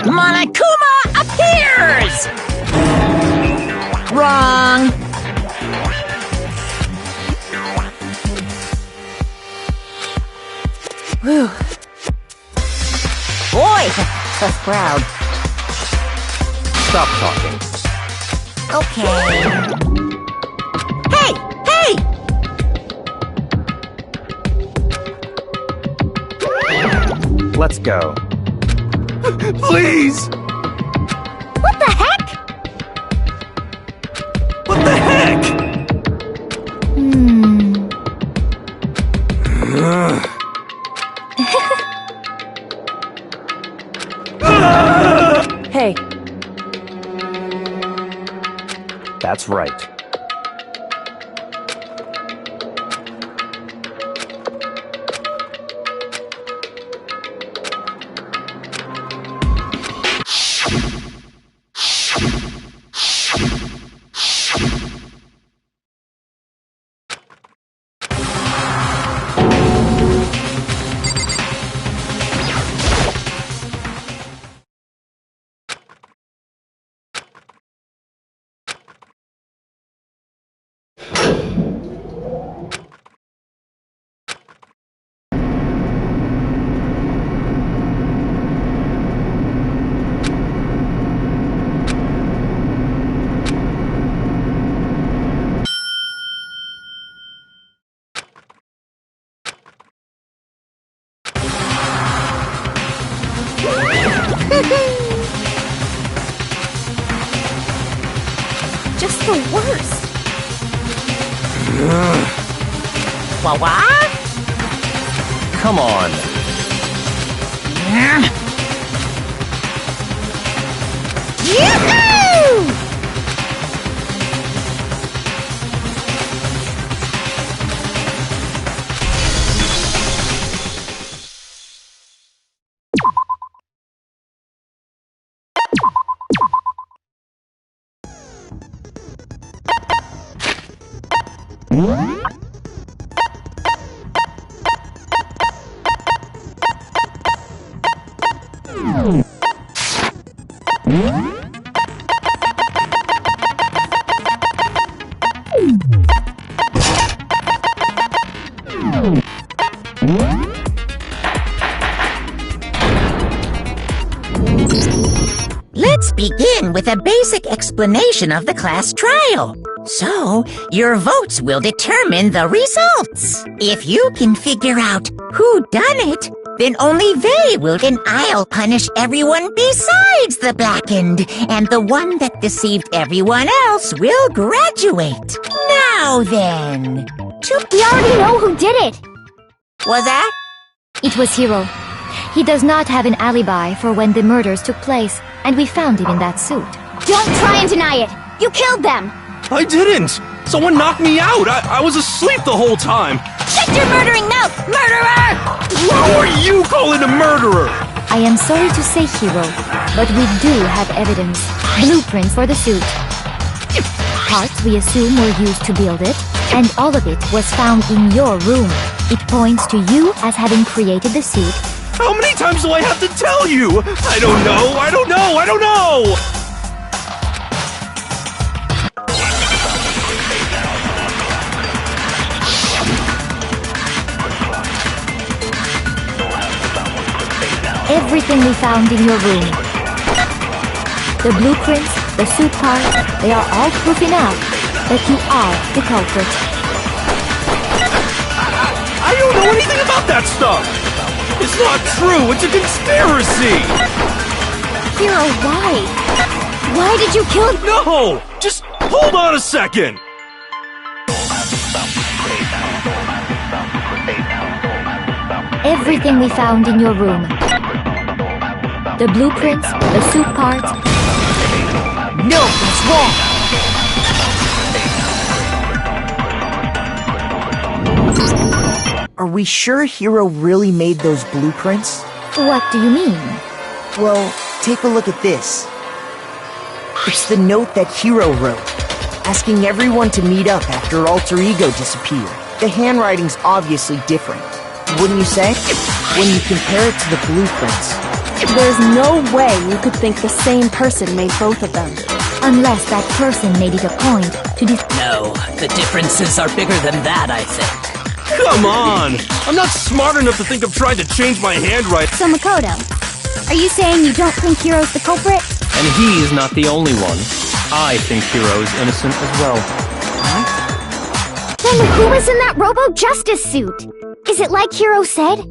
Monokuma appears! Wrong! Whew. Boy, tough crowd. Stop talking. Okay. Hey! Hey! Let's go. Please! What the heck? What the heck? Hey. That's right. Just the worst. What? Come on. Yoo-hoo! Let's begin with a basic explanation of the class trial. So, your votes will determine the results. If you can figure out who done it, then only they will, and I'll punish everyone besides the blackened, and the one that deceived everyone else will graduate. Now then. We already know who did it! Was that? It was Hiro. He does not have an alibi for when the murders took place, and we found him in that suit. Don't try and deny it! You killed them! I didn't! Someone knocked me out! I was asleep the whole time! Shut your murdering mouth, murderer! Who are you calling a murderer? I am sorry to say, Hiro, but we do have evidence. Blueprints for the suit. Parts we assume were used to build it, and all of it was found in your room. It points to you as having created the suit. How many times do I have to tell you? I don't know! Everything we found in your room. The blueprints, the suit parts, they are all proof enough that you are the culprit. I don't know anything about that stuff! It's not true! It's a conspiracy! Hiro, why? Why did you kill— No! Just hold on a second! Everything we found in your room. The blueprints, the suit parts. No, it's wrong. Are we sure Hiro really made those blueprints? What do you mean? Well, take a look at this. It's the note that Hiro wrote, asking everyone to meet up after Alter Ego disappeared. The handwriting's obviously different, wouldn't you say? When you compare it to the blueprints. There's no way you could think the same person made both of them. Unless that person made it a point to No, the differences are bigger than that, I think. Come on! I'm not smart enough to think of trying to change my handwriting. So Makoto, are you saying you don't think Hiro's the culprit? And he's not the only one. I think Hiro is innocent as well. Then who was in that Robo-Justice suit? Is it like Hiro said?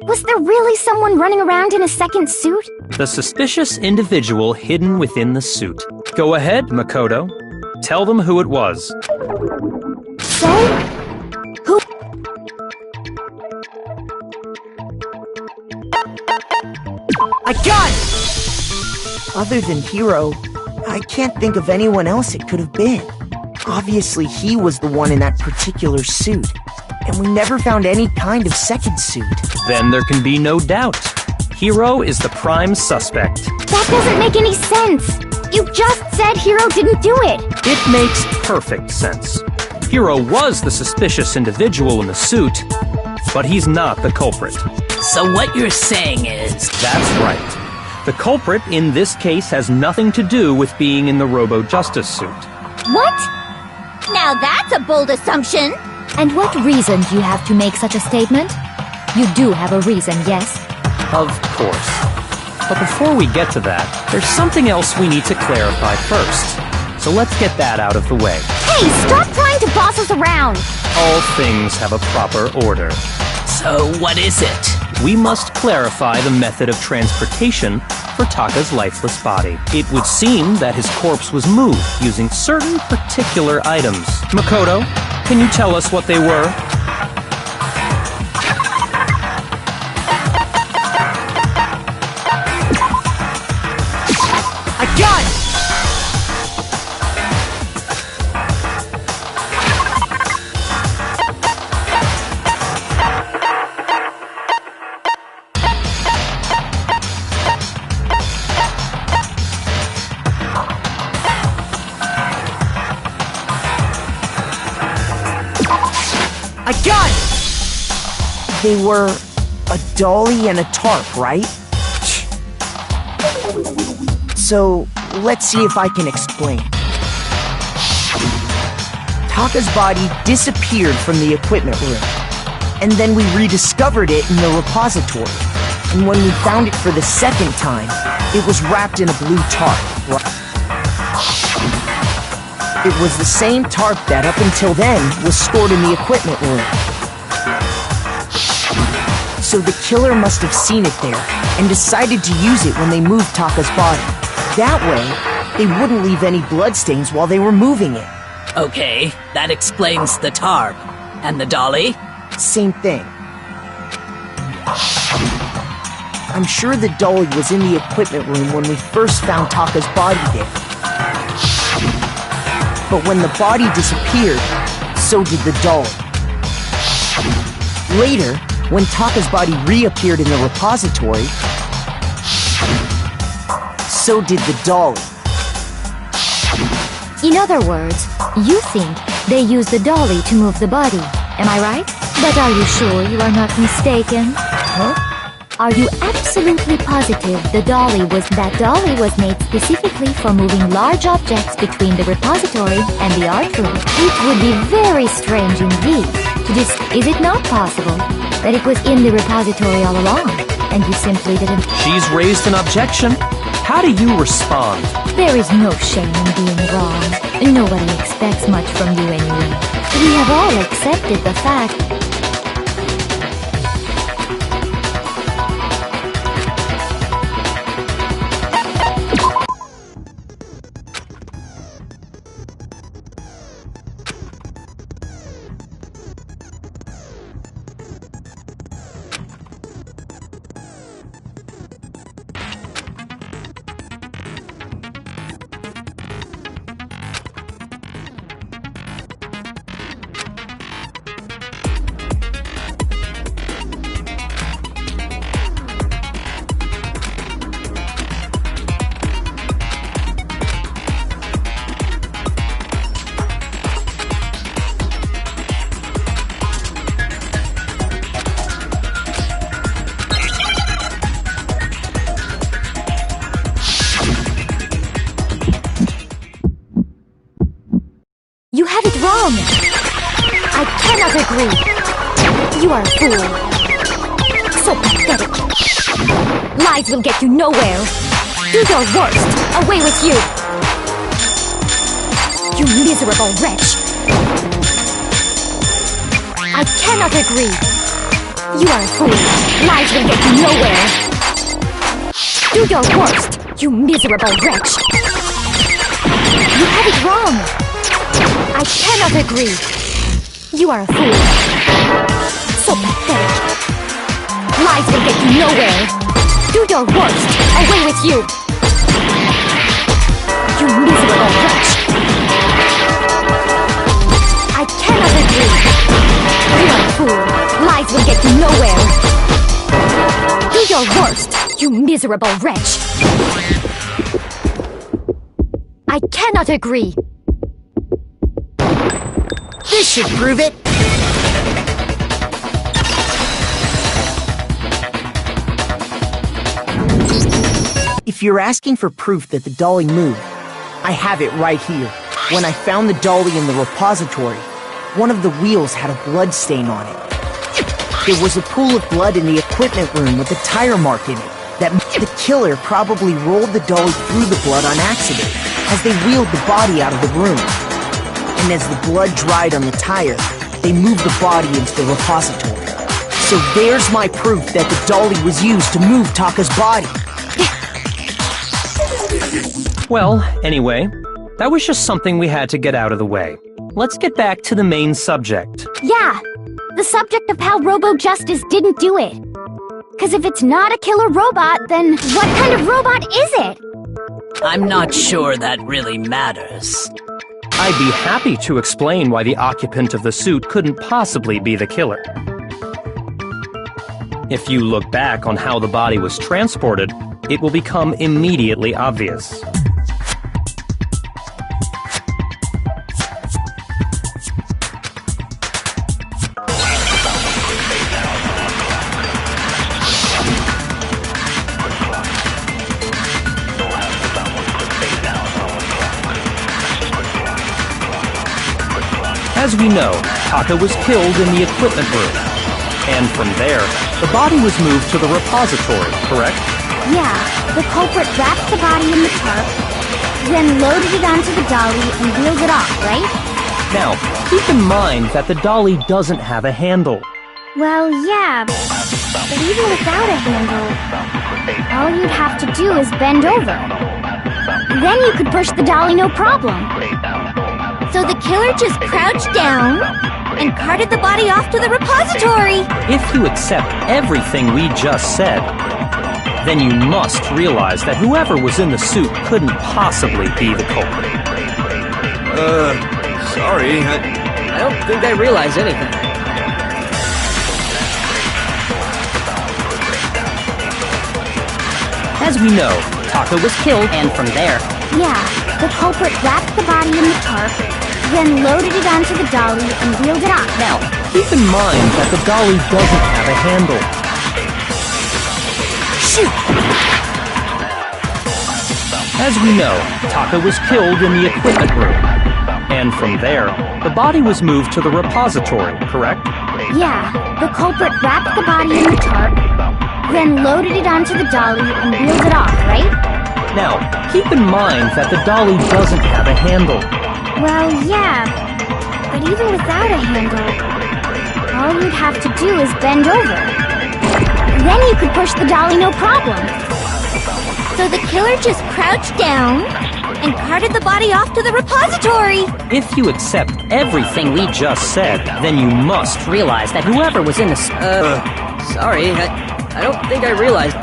Was there really someone running around in a second suit? The suspicious individual hidden within the suit. Go ahead, Makoto. Tell them who it was. So? Who? I got it! Other than Hiro, I can't think of anyone else it could have been. Obviously, he was the one in that particular suit, and we never found any kind of second suit. Then there can be no doubt. Hiro is the prime suspect. That doesn't make any sense. You just said Hiro didn't do it. It makes perfect sense. Hiro was the suspicious individual in the suit, but he's not the culprit. So what you're saying is... That's right. The culprit in this case has nothing to do with being in the Robo-Justice suit. What? Now that's a bold assumption. And what reason do you have to make such a statement? You do have a reason, yes? Of course. But before we get to that, there's something else we need to clarify first. So let's get that out of the way. Hey, stop trying to boss us around! All things have a proper order. So what is it? We must clarify the method of transportation for Taka's lifeless body. It would seem that his corpse was moved using certain particular items. Makoto, can you tell us what they were? I got it! I got it! They were a dolly and a tarp, right? So, let's see if I can explain. Taka's body disappeared from the equipment room, and then we rediscovered it in the repository. And when we found it for the second time, it was wrapped in a blue tarp. It was the same tarp that, up until then, was stored in the equipment room. So the killer must have seen it there, and decided to use it when they moved Taka's body. That way, they wouldn't leave any bloodstains while they were moving it. Okay, that explains the tarp. And the dolly? Same thing. I'm sure the dolly was in the equipment room when we first found Taka's body there. But when the body disappeared, so did the dolly. Later, when Taka's body reappeared in the repository, so did the dolly. In other words, you think they used the dolly to move the body. Am I right? But are you sure you are not mistaken? Huh? Are you absolutely positive that dolly was made specifically for moving large objects between the repository and the art room? It would be very strange indeed to is it not possible that it was in the repository all along, and you simply didn't... She's raised an objection. How do you respond? There is no shame in being wrong. Nobody expects much from you anyway. We have all accepted the fact... agree. You are a fool. So pathetic. Lies will get you nowhere. Do your worst. Away with you. You miserable wretch. I cannot agree. You are a fool. Lies will get you nowhere. Do your worst, you miserable wretch. You have it wrong. I cannot agree. You are a fool. So pathetic. Lies will get you nowhere. Do your worst. Away with you. You miserable wretch. I cannot agree. You are a fool. Lies will get you nowhere. Do your worst, you miserable wretch. I cannot agree. This should prove it. If you're asking for proof that the dolly moved, I have it right here. When I found the dolly in the repository, one of the wheels had a blood stain on it. There was a pool of blood in the equipment room with a tire mark in it. That meant the killer probably rolled the dolly through the blood on accident as they wheeled the body out of the room. And as the blood dried on the tire, they moved the body into the repository. So there's my proof that the dolly was used to move Taka's body. Well, anyway, that was just something we had to get out of the way. Let's get back to the main subject. Yeah, the subject of how Robo-Justice didn't do it. Because if it's not a killer robot, then what kind of robot is it? I'm not sure that really matters. I'd be happy to explain why the occupant of the suit couldn't possibly be the killer. If you look back on how the body was transported, it will become immediately obvious. As we know, Taka was killed in the equipment room. And from there, the body was moved to the repository, correct? Yeah, the culprit wrapped the body in the tarp, then loaded it onto the dolly and wheeled it off, right? Now, keep in mind that the dolly doesn't have a handle. Well, yeah, but even without a handle, all you'd have to do is bend over. Then you could push the dolly no problem. So the killer just crouched down and carted the body off to the repository. If you accept everything we just said, then you must realize that whoever was in the suit couldn't possibly be the culprit. Sorry, I don't think I realize anything. As we know, Taka was killed, and from there... Yeah, the culprit wrapped the body in the tarp, then loaded it onto the dolly and wheeled it off. Now, keep in mind that the dolly doesn't have a handle. Shoot! As we know, Taka was killed in the equipment room. And from there, the body was moved to the repository, correct? Yeah, the culprit wrapped the body in the tarp, then loaded it onto the dolly and wheeled it off, right? Now, keep in mind that the dolly doesn't have a handle. Well, yeah, but even without a handle, all you'd have to do is bend over. Then you could push the dolly no problem. So the killer just crouched down and carted the body off to the repository. If you accept everything we just said, then you must realize that whoever was in the... Sorry, I don't think I realized.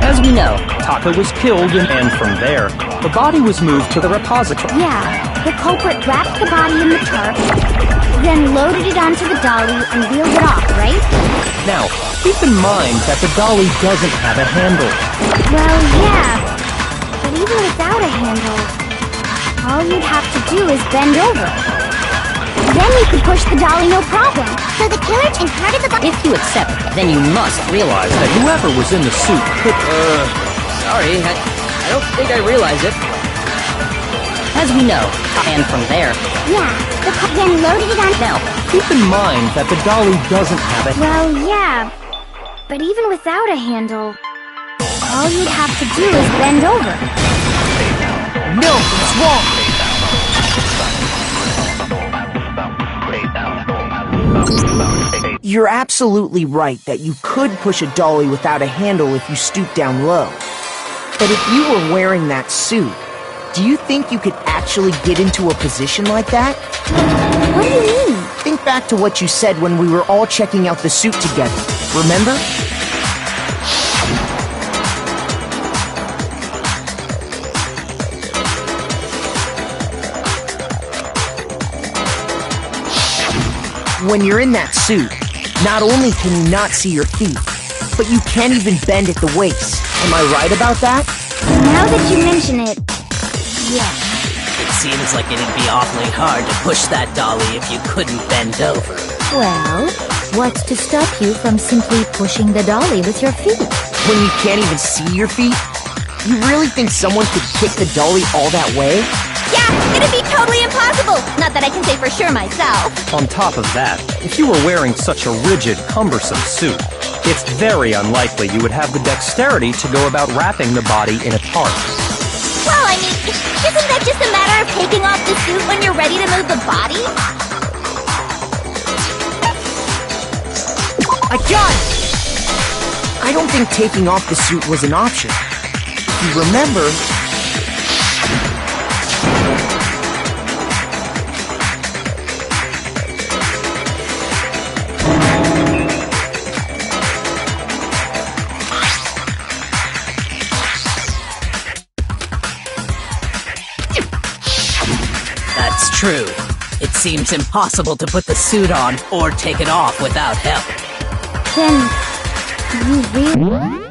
As we know, Taka was killed, and from there, the body was moved to the repository. Yeah, the culprit wrapped the body in the tarp, then loaded it onto the dolly and wheeled it off, right? Now, keep in mind that the dolly doesn't have a handle. Well, yeah, but even without a handle, all you'd have to do is bend over. Then you could push the dolly no problem. So the killer carted the body... If you accept, then you must Realize that whoever was in the suit could... Sorry, I don't think I realize it. As we know, and from there, Yeah, the car then loaded it on. now, Keep in mind that the dolly doesn't have a... Well, yeah. But even without a handle, all you'd have to do is bend over. No, it's wrong! You're absolutely right that you could push a dolly without a handle if you stoop down low. But if you were wearing that suit, do you think you could actually get into a position like that? What do you mean? Think back to what you said when we were all checking out the suit together. Remember? When you're in that suit, not only can you not see your feet, but you can't even bend at the waist. Am I right about that? Now that you mention it, yes. it seems like it'd be awfully hard to push that dolly if you couldn't bend over. Well, what's to stop you from simply pushing the dolly with your feet? When you can't even see your feet? You really think someone could kick the dolly all that way? Yeah, it'd be totally impossible. Not that I can say for sure myself. On top of that, if you were wearing such a rigid, cumbersome suit, it's very unlikely you would have the dexterity to go about wrapping the body in a tarp. Well, I mean, isn't that just a matter of taking off the suit when you're ready to move the body? I got it! I don't think taking off the suit was an option. If you remember... That's true. It seems impossible to put the suit on or take it off without help. Then, you really...